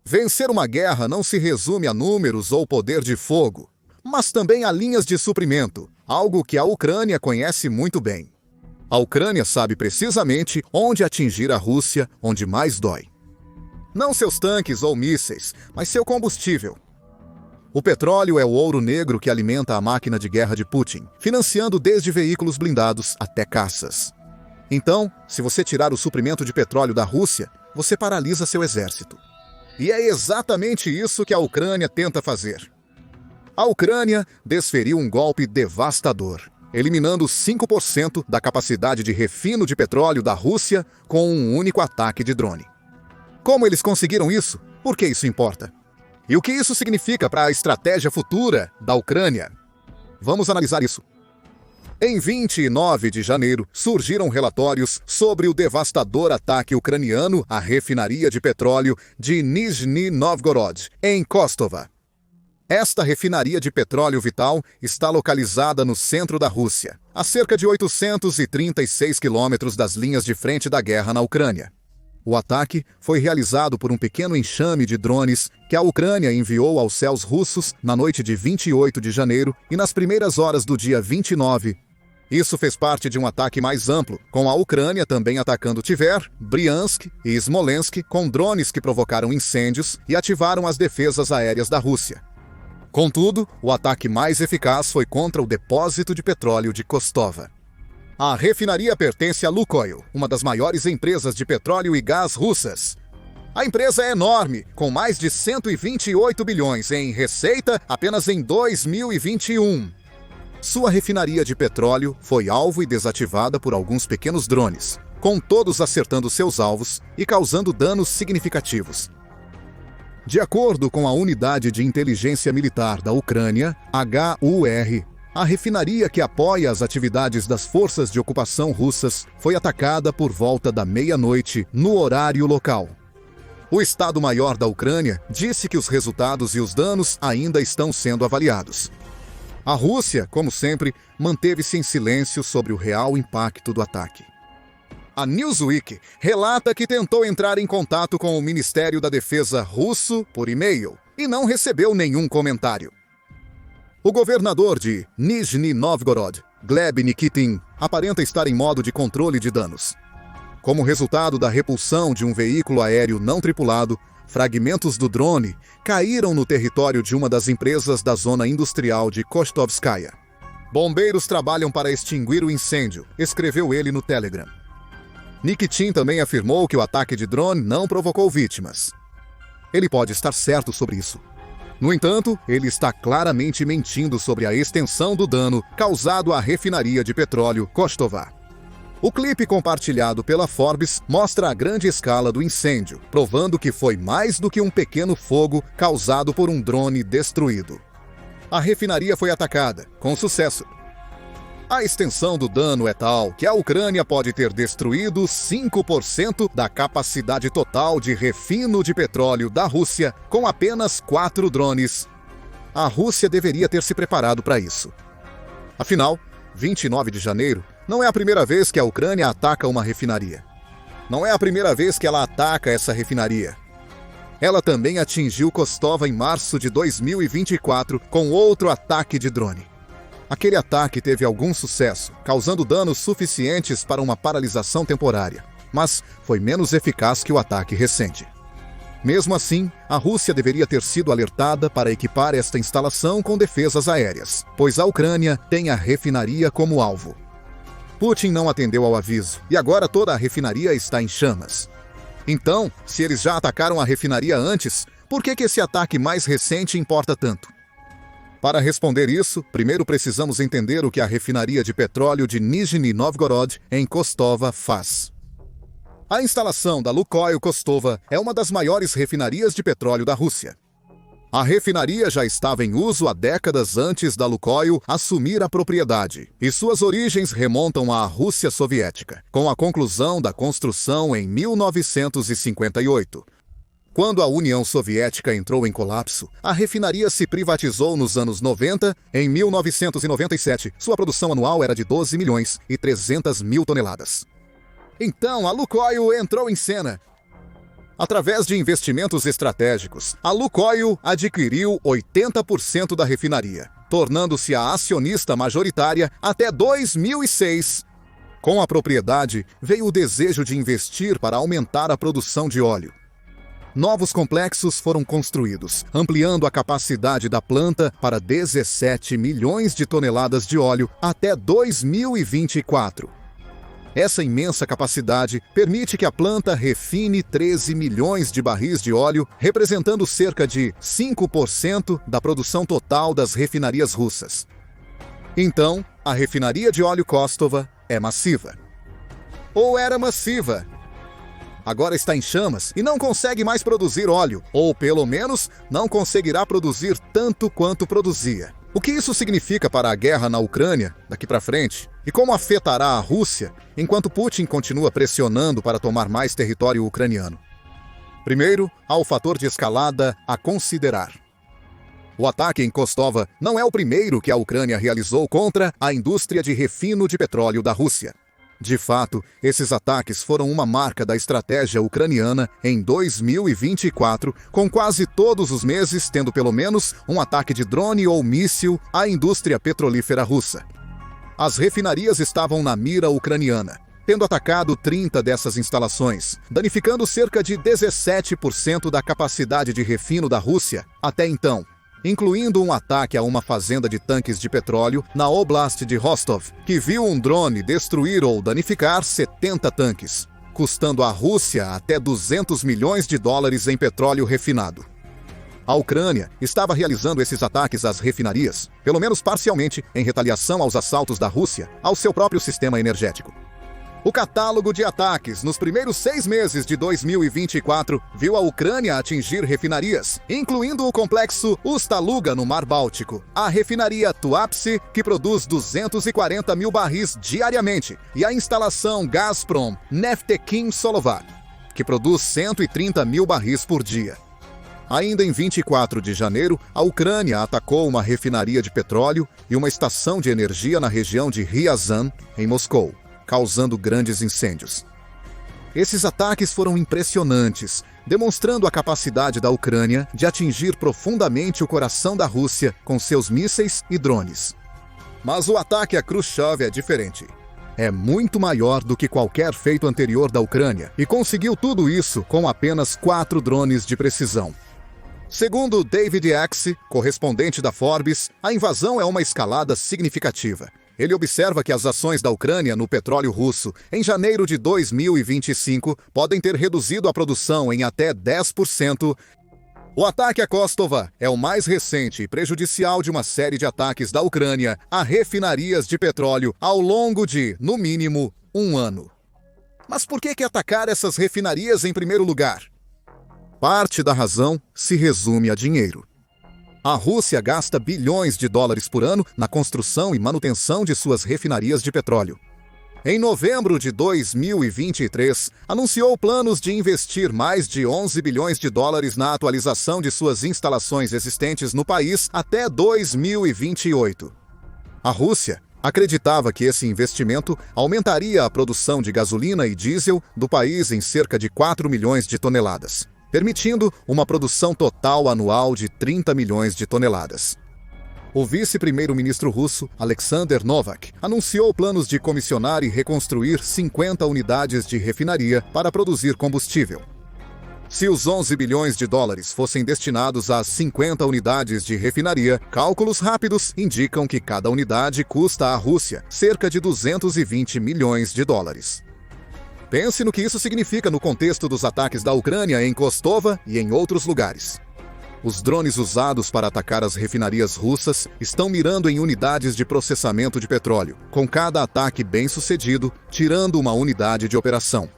Vencer uma guerra não se resume a números ou poder de fogo, mas também a linhas de suprimento, algo que a Ucrânia conhece muito bem. A Ucrânia sabe precisamente onde atingir a Rússia, onde mais dói. Não seus tanques ou mísseis, mas seu combustível. O petróleo é o ouro negro que alimenta a máquina de guerra de Putin, financiando desde veículos blindados até caças. Então, se você tirar o suprimento de petróleo da Rússia, você paralisa seu exército. E é exatamente isso que a Ucrânia tenta fazer. A Ucrânia desferiu um golpe devastador, eliminando 5% da capacidade de refino de petróleo da Rússia com um único ataque de drone. Como eles conseguiram isso? Por que isso importa? E o que isso significa para a estratégia futura da Ucrânia? Vamos analisar isso. Em 29 de janeiro, surgiram relatórios sobre o devastador ataque ucraniano à refinaria de petróleo de Nizhny Novgorod, em Kostova. Esta refinaria de petróleo vital está localizada no centro da Rússia, a cerca de 836 quilômetros das linhas de frente da guerra na Ucrânia. O ataque foi realizado por um pequeno enxame de drones que a Ucrânia enviou aos céus russos na noite de 28 de janeiro e nas primeiras horas do dia 29. Isso fez parte de um ataque mais amplo, com a Ucrânia também atacando Tver, Briansk e Smolensk com drones que provocaram incêndios e ativaram as defesas aéreas da Rússia. Contudo, o ataque mais eficaz foi contra o depósito de petróleo de Kostova. A refinaria pertence a Lukoil, uma das maiores empresas de petróleo e gás russas. A empresa é enorme, com mais de 128 bilhões em receita apenas em 2021. Sua refinaria de petróleo foi alvo e desativada por alguns pequenos drones, com todos acertando seus alvos e causando danos significativos. De acordo com a Unidade de Inteligência Militar da Ucrânia, HUR, a refinaria que apoia as atividades das forças de ocupação russas foi atacada por volta da meia-noite no horário local. O Estado-Maior da Ucrânia disse que os resultados e os danos ainda estão sendo avaliados. A Rússia, como sempre, manteve-se em silêncio sobre o real impacto do ataque. A Newsweek relata que tentou entrar em contato com o Ministério da Defesa russo por e-mail e não recebeu nenhum comentário. O governador de Nizhny Novgorod, Gleb Nikitin, aparenta estar em modo de controle de danos. Como resultado da repulsão de um veículo aéreo não tripulado, fragmentos do drone caíram no território de uma das empresas da zona industrial de Kostovskaya. Bombeiros trabalham para extinguir o incêndio, escreveu ele no Telegram. Nikitin também afirmou que o ataque de drone não provocou vítimas. Ele pode estar certo sobre isso. No entanto, ele está claramente mentindo sobre a extensão do dano causado à refinaria de petróleo Kostova. O clipe compartilhado pela Forbes mostra a grande escala do incêndio, provando que foi mais do que um pequeno fogo causado por um drone destruído. A refinaria foi atacada, com sucesso. A extensão do dano é tal que a Ucrânia pode ter destruído 5% da capacidade total de refino de petróleo da Rússia com apenas 4 drones. A Rússia deveria ter se preparado para isso. Afinal, 29 de janeiro não é a primeira vez que a Ucrânia ataca uma refinaria. Não é a primeira vez que ela ataca essa refinaria. Ela também atingiu Kostova em março de 2024 com outro ataque de drone. Aquele ataque teve algum sucesso, causando danos suficientes para uma paralisação temporária, mas foi menos eficaz que o ataque recente. Mesmo assim, a Rússia deveria ter sido alertada para equipar esta instalação com defesas aéreas, pois a Ucrânia tem a refinaria como alvo. Putin não atendeu ao aviso, e agora toda a refinaria está em chamas. Então, se eles já atacaram a refinaria antes, por que esse ataque mais recente importa tanto? Para responder isso, primeiro precisamos entender o que a refinaria de petróleo de Nizhny Novgorod, em Kostova, faz. A instalação da Lukoil Kostova é uma das maiores refinarias de petróleo da Rússia. A refinaria já estava em uso há décadas antes da Lukoil assumir a propriedade, e suas origens remontam à Rússia soviética, com a conclusão da construção em 1958. Quando a União Soviética entrou em colapso, a refinaria se privatizou nos anos 90. Em 1997, sua produção anual era de 12 milhões e 300 mil toneladas. Então, a Lukoil entrou em cena. Através de investimentos estratégicos, a Lukoil adquiriu 80% da refinaria, tornando-se a acionista majoritária até 2006. Com a propriedade, veio o desejo de investir para aumentar a produção de óleo. Novos complexos foram construídos, ampliando a capacidade da planta para 17 milhões de toneladas de óleo até 2024. Essa imensa capacidade permite que a planta refine 13 milhões de barris de óleo, representando cerca de 5% da produção total das refinarias russas. Então, a refinaria de óleo Kostova é massiva. Ou era massiva. Agora está em chamas e não consegue mais produzir óleo, ou pelo menos não conseguirá produzir tanto quanto produzia. O que isso significa para a guerra na Ucrânia daqui para frente? E como afetará a Rússia enquanto Putin continua pressionando para tomar mais território ucraniano? Primeiro, há o fator de escalada a considerar. O ataque em Kostova não é o primeiro que a Ucrânia realizou contra a indústria de refino de petróleo da Rússia. De fato, esses ataques foram uma marca da estratégia ucraniana em 2024, com quase todos os meses tendo pelo menos um ataque de drone ou míssil à indústria petrolífera russa. As refinarias estavam na mira ucraniana, tendo atacado 30 dessas instalações, danificando cerca de 17% da capacidade de refino da Rússia até então, incluindo um ataque a uma fazenda de tanques de petróleo na Oblast de Rostov, que viu um drone destruir ou danificar 70 tanques, custando à Rússia até 200 milhões de dólares em petróleo refinado. A Ucrânia estava realizando esses ataques às refinarias, pelo menos parcialmente, em retaliação aos assaltos da Rússia ao seu próprio sistema energético. O catálogo de ataques nos primeiros 6 meses de 2024 viu a Ucrânia atingir refinarias, incluindo o complexo Ust-Luga no Mar Báltico, a refinaria Tuapse, que produz 240 mil barris diariamente, e a instalação Gazprom Neftekhim Solovar, que produz 130 mil barris por dia. Ainda em 24 de janeiro, a Ucrânia atacou uma refinaria de petróleo e uma estação de energia na região de Ryazan, em Moscou, causando grandes incêndios. Esses ataques foram impressionantes, demonstrando a capacidade da Ucrânia de atingir profundamente o coração da Rússia com seus mísseis e drones. Mas o ataque a Khrushchev é diferente. É muito maior do que qualquer feito anterior da Ucrânia e conseguiu tudo isso com apenas 4 drones de precisão. Segundo David Axe, correspondente da Forbes, a invasão é uma escalada significativa. Ele observa que as ações da Ucrânia no petróleo russo em janeiro de 2025 podem ter reduzido a produção em até 10%. O ataque a Kostova é o mais recente e prejudicial de uma série de ataques da Ucrânia a refinarias de petróleo ao longo de, no mínimo, 1 ano. Mas por que atacar essas refinarias em primeiro lugar? Parte da razão se resume a dinheiro. A Rússia gasta bilhões de dólares por ano na construção e manutenção de suas refinarias de petróleo. Em novembro de 2023, anunciou planos de investir mais de 11 bilhões de dólares na atualização de suas instalações existentes no país até 2028. A Rússia acreditava que esse investimento aumentaria a produção de gasolina e diesel do país em cerca de 4 milhões de toneladas, permitindo uma produção total anual de 30 milhões de toneladas. O vice-primeiro-ministro russo, Alexander Novak, anunciou planos de comissionar e reconstruir 50 unidades de refinaria para produzir combustível. Se os 11 bilhões de dólares fossem destinados às 50 unidades de refinaria, cálculos rápidos indicam que cada unidade custa à Rússia cerca de 220 milhões de dólares. Pense no que isso significa no contexto dos ataques da Ucrânia em Kostova e em outros lugares. Os drones usados para atacar as refinarias russas estão mirando em unidades de processamento de petróleo, com cada ataque bem-sucedido, tirando uma unidade de operação.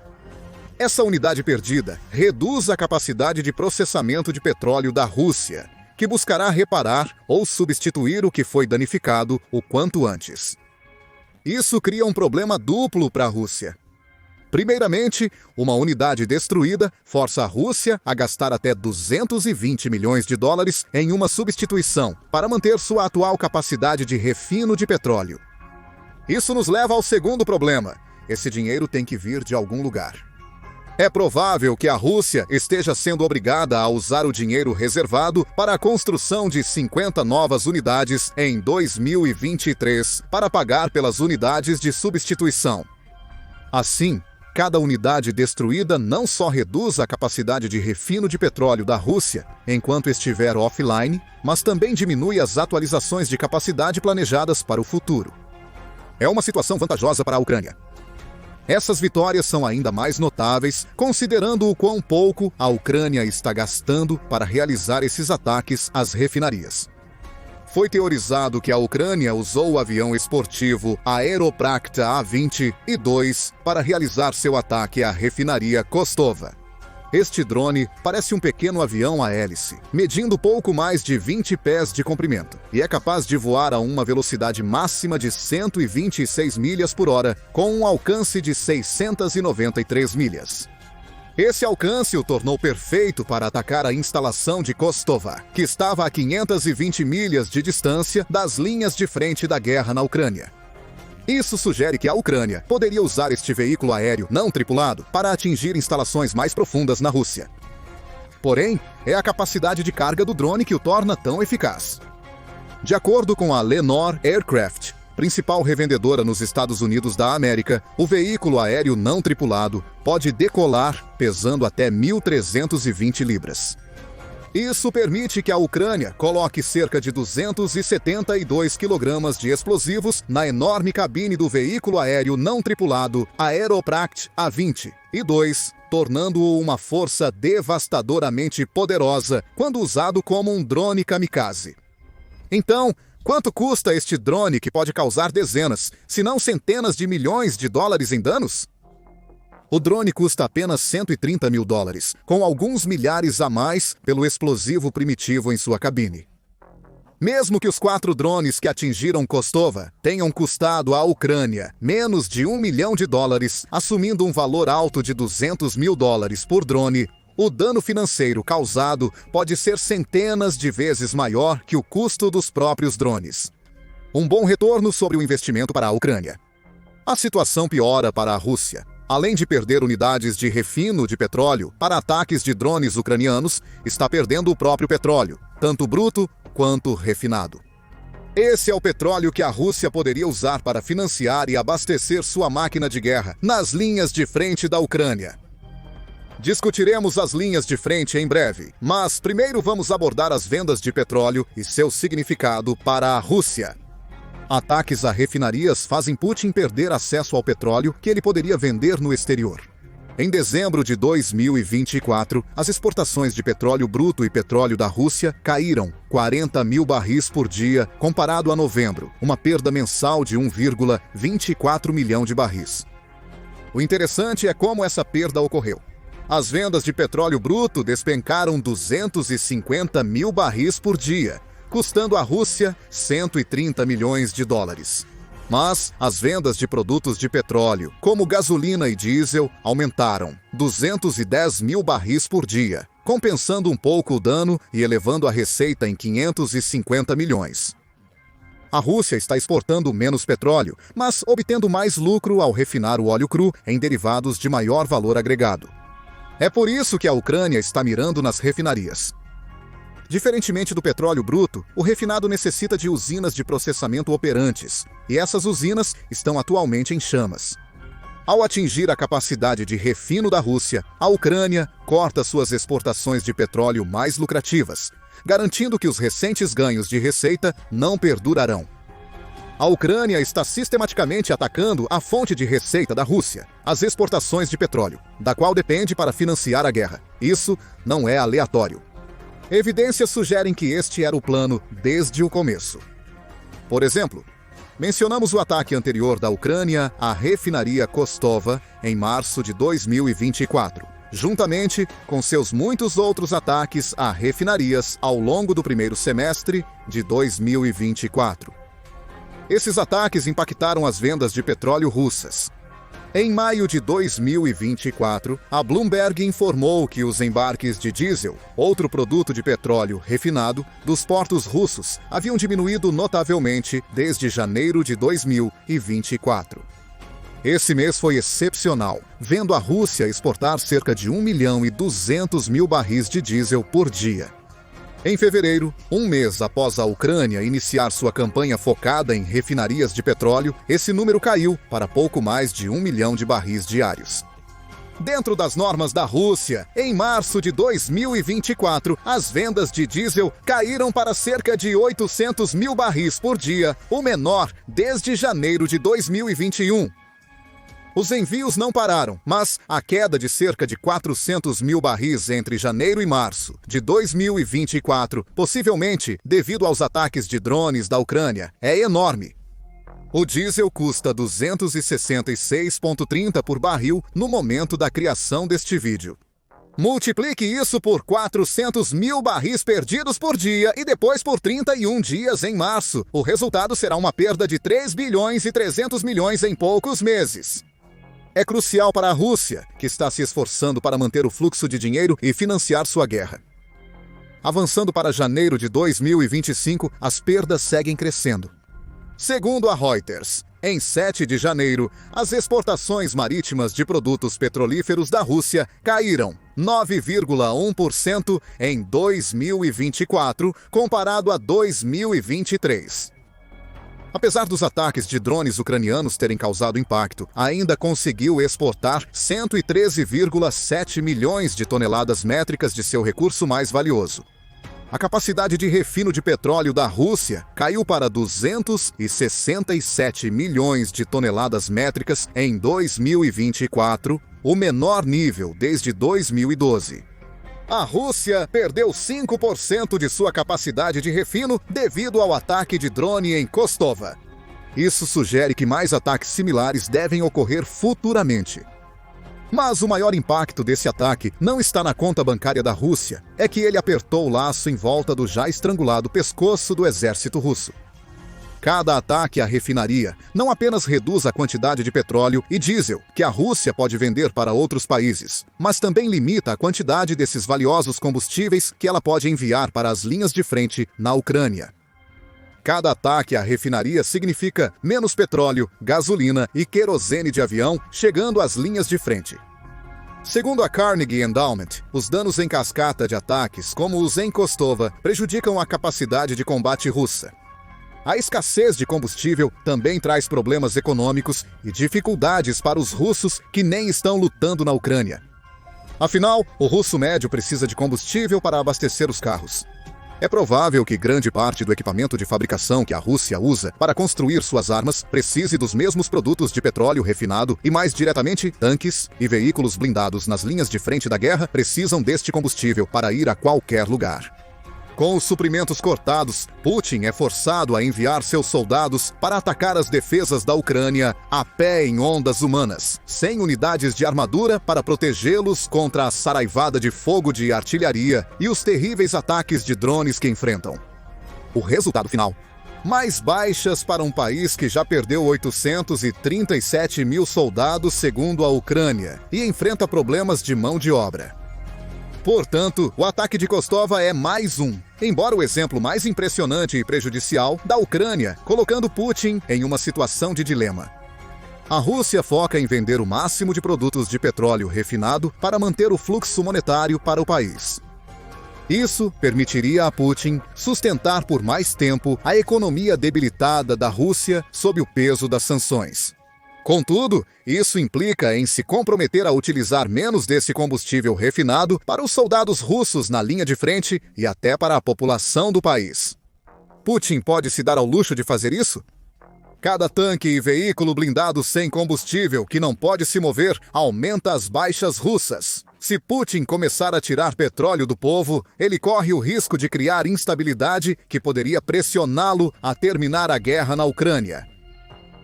Essa unidade perdida reduz a capacidade de processamento de petróleo da Rússia, que buscará reparar ou substituir o que foi danificado o quanto antes. Isso cria um problema duplo para a Rússia. Primeiramente, uma unidade destruída força a Rússia a gastar até 220 milhões de dólares em uma substituição para manter sua atual capacidade de refino de petróleo. Isso nos leva ao segundo problema. Esse dinheiro tem que vir de algum lugar. É provável que a Rússia esteja sendo obrigada a usar o dinheiro reservado para a construção de 50 novas unidades em 2023 para pagar pelas unidades de substituição. Assim, cada unidade destruída não só reduz a capacidade de refino de petróleo da Rússia enquanto estiver offline, mas também diminui as atualizações de capacidade planejadas para o futuro. É uma situação vantajosa para a Ucrânia. Essas vitórias são ainda mais notáveis, considerando o quão pouco a Ucrânia está gastando para realizar esses ataques às refinarias. Foi teorizado que a Ucrânia usou o avião esportivo Aeroprakta A-22 para realizar seu ataque à refinaria Kostova. Este drone parece um pequeno avião a hélice, medindo pouco mais de 20 pés de comprimento, e é capaz de voar a uma velocidade máxima de 126 milhas por hora, com um alcance de 693 milhas. Esse alcance o tornou perfeito para atacar a instalação de Kostova, que estava a 520 milhas de distância das linhas de frente da guerra na Ucrânia. Isso sugere que a Ucrânia poderia usar este veículo aéreo não tripulado para atingir instalações mais profundas na Rússia. Porém, é a capacidade de carga do drone que o torna tão eficaz. De acordo com a Lenor Aircraft, principal revendedora nos Estados Unidos da América, o veículo aéreo não tripulado pode decolar pesando até 1.320 libras. Isso permite que a Ucrânia coloque cerca de 272 kg de explosivos na enorme cabine do veículo aéreo não tripulado Aeroprakta A-22, tornando-o uma força devastadoramente poderosa quando usado como um drone kamikaze. Então, quanto custa este drone que pode causar dezenas, se não centenas de milhões de dólares em danos? O drone custa apenas $130 mil, com alguns milhares a mais pelo explosivo primitivo em sua cabine. Mesmo que os 4 drones que atingiram Kostova tenham custado à Ucrânia menos de $1 milhão, assumindo um valor alto de $200 mil por drone, o dano financeiro causado pode ser centenas de vezes maior que o custo dos próprios drones. Um bom retorno sobre o investimento para a Ucrânia. A situação piora para a Rússia. Além de perder unidades de refino de petróleo para ataques de drones ucranianos, está perdendo o próprio petróleo, tanto bruto quanto refinado. Esse é o petróleo que a Rússia poderia usar para financiar e abastecer sua máquina de guerra nas linhas de frente da Ucrânia. Discutiremos as linhas de frente em breve, mas primeiro vamos abordar as vendas de petróleo e seu significado para a Rússia. Ataques a refinarias fazem Putin perder acesso ao petróleo que ele poderia vender no exterior. Em dezembro de 2024, as exportações de petróleo bruto e petróleo da Rússia caíram 40 mil barris por dia comparado a novembro, uma perda mensal de 1,24 milhão de barris. O interessante é como essa perda ocorreu. As vendas de petróleo bruto despencaram 250 mil barris por dia, custando à Rússia $130 milhões. Mas as vendas de produtos de petróleo, como gasolina e diesel, aumentaram 210 mil barris por dia, compensando um pouco o dano e elevando a receita em 550 milhões. A Rússia está exportando menos petróleo, mas obtendo mais lucro ao refinar o óleo cru em derivados de maior valor agregado. É por isso que a Ucrânia está mirando nas refinarias. Diferentemente do petróleo bruto, o refinado necessita de usinas de processamento operantes, e essas usinas estão atualmente em chamas. Ao atingir a capacidade de refino da Rússia, a Ucrânia corta suas exportações de petróleo mais lucrativas, garantindo que os recentes ganhos de receita não perdurarão. A Ucrânia está sistematicamente atacando a fonte de receita da Rússia, as exportações de petróleo, da qual depende para financiar a guerra. Isso não é aleatório. Evidências sugerem que este era o plano desde o começo. Por exemplo, mencionamos o ataque anterior da Ucrânia à refinaria Kostova em março de 2024, juntamente com seus muitos outros ataques a refinarias ao longo do primeiro semestre de 2024. Esses ataques impactaram as vendas de petróleo russas. Em maio de 2024, a Bloomberg informou que os embarques de diesel, outro produto de petróleo refinado, dos portos russos haviam diminuído notavelmente desde janeiro de 2024. Esse mês foi excepcional, vendo a Rússia exportar cerca de 1.200.000 barris de diesel por dia. Em fevereiro, um mês após a Ucrânia iniciar sua campanha focada em refinarias de petróleo, esse número caiu para pouco mais de 1 milhão de barris diários. Dentro das normas da Rússia, em março de 2024, as vendas de diesel caíram para cerca de 800.000 barris por dia, o menor desde janeiro de 2021. Os envios não pararam, mas a queda de cerca de 400.000 barris entre janeiro e março de 2024, possivelmente devido aos ataques de drones da Ucrânia, é enorme. O diesel custa 266,30 por barril no momento da criação deste vídeo. Multiplique isso por 400.000 barris perdidos por dia e depois por 31 dias em março. O resultado será uma perda de 3 bilhões e 300 milhões em poucos meses. É crucial para a Rússia, que está se esforçando para manter o fluxo de dinheiro e financiar sua guerra. Avançando para janeiro de 2025, as perdas seguem crescendo. Segundo a Reuters, em 7 de janeiro, as exportações marítimas de produtos petrolíferos da Rússia caíram 9,1% em 2024, comparado a 2023. Apesar dos ataques de drones ucranianos terem causado impacto, ainda conseguiu exportar 113,7 milhões de toneladas métricas de seu recurso mais valioso. A capacidade de refino de petróleo da Rússia caiu para 267 milhões de toneladas métricas em 2024, o menor nível desde 2012. A Rússia perdeu 5% de sua capacidade de refino devido ao ataque de drone em Kostova. Isso sugere que mais ataques similares devem ocorrer futuramente. Mas o maior impacto desse ataque não está na conta bancária da Rússia, é que ele apertou o laço em volta do já estrangulado pescoço do exército russo. Cada ataque à refinaria não apenas reduz a quantidade de petróleo e diesel que a Rússia pode vender para outros países, mas também limita a quantidade desses valiosos combustíveis que ela pode enviar para as linhas de frente na Ucrânia. Cada ataque à refinaria significa menos petróleo, gasolina e querosene de avião chegando às linhas de frente. Segundo a Carnegie Endowment, os danos em cascata de ataques, como os em Kostova, prejudicam a capacidade de combate russa. A escassez de combustível também traz problemas econômicos e dificuldades para os russos que nem estão lutando na Ucrânia. Afinal, o russo médio precisa de combustível para abastecer os carros. É provável que grande parte do equipamento de fabricação que a Rússia usa para construir suas armas precise dos mesmos produtos de petróleo refinado e, mais diretamente, tanques e veículos blindados nas linhas de frente da guerra precisam deste combustível para ir a qualquer lugar. Com os suprimentos cortados, Putin é forçado a enviar seus soldados para atacar as defesas da Ucrânia a pé em ondas humanas, sem unidades de armadura para protegê-los contra a saraivada de fogo de artilharia e os terríveis ataques de drones que enfrentam. O resultado final: mais baixas para um país que já perdeu 837 mil soldados, segundo a Ucrânia, e enfrenta problemas de mão de obra. Portanto, o ataque de Kostova é mais um, embora o exemplo mais impressionante e prejudicial, da Ucrânia, colocando Putin em uma situação de dilema. A Rússia foca em vender o máximo de produtos de petróleo refinado para manter o fluxo monetário para o país. Isso permitiria a Putin sustentar por mais tempo a economia debilitada da Rússia sob o peso das sanções. Contudo, isso implica em se comprometer a utilizar menos desse combustível refinado para os soldados russos na linha de frente e até para a população do país. Putin pode se dar ao luxo de fazer isso? Cada tanque e veículo blindado sem combustível que não pode se mover aumenta as baixas russas. Se Putin começar a tirar petróleo do povo, ele corre o risco de criar instabilidade que poderia pressioná-lo a terminar a guerra na Ucrânia.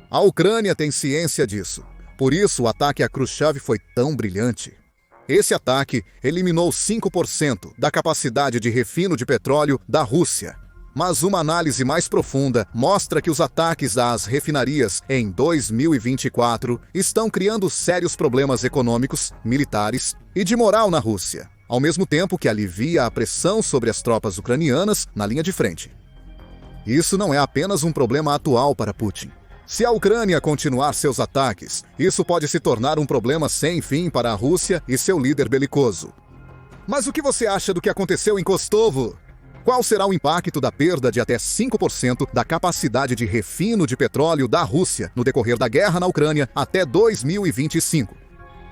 A Ucrânia tem ciência disso. Por isso, o ataque a Khrushchev foi tão brilhante. Esse ataque eliminou 5% da capacidade de refino de petróleo da Rússia. Mas uma análise mais profunda mostra que os ataques às refinarias em 2024 estão criando sérios problemas econômicos, militares e de moral na Rússia, ao mesmo tempo que alivia a pressão sobre as tropas ucranianas na linha de frente. Isso não é apenas um problema atual para Putin. Se a Ucrânia continuar seus ataques, isso pode se tornar um problema sem fim para a Rússia e seu líder belicoso. Mas o que você acha do que aconteceu em Kostovo? Qual será o impacto da perda de até 5% da capacidade de refino de petróleo da Rússia no decorrer da guerra na Ucrânia até 2025?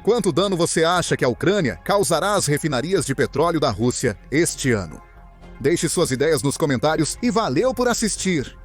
Quanto dano você acha que a Ucrânia causará às refinarias de petróleo da Rússia este ano? Deixe suas ideias nos comentários e valeu por assistir!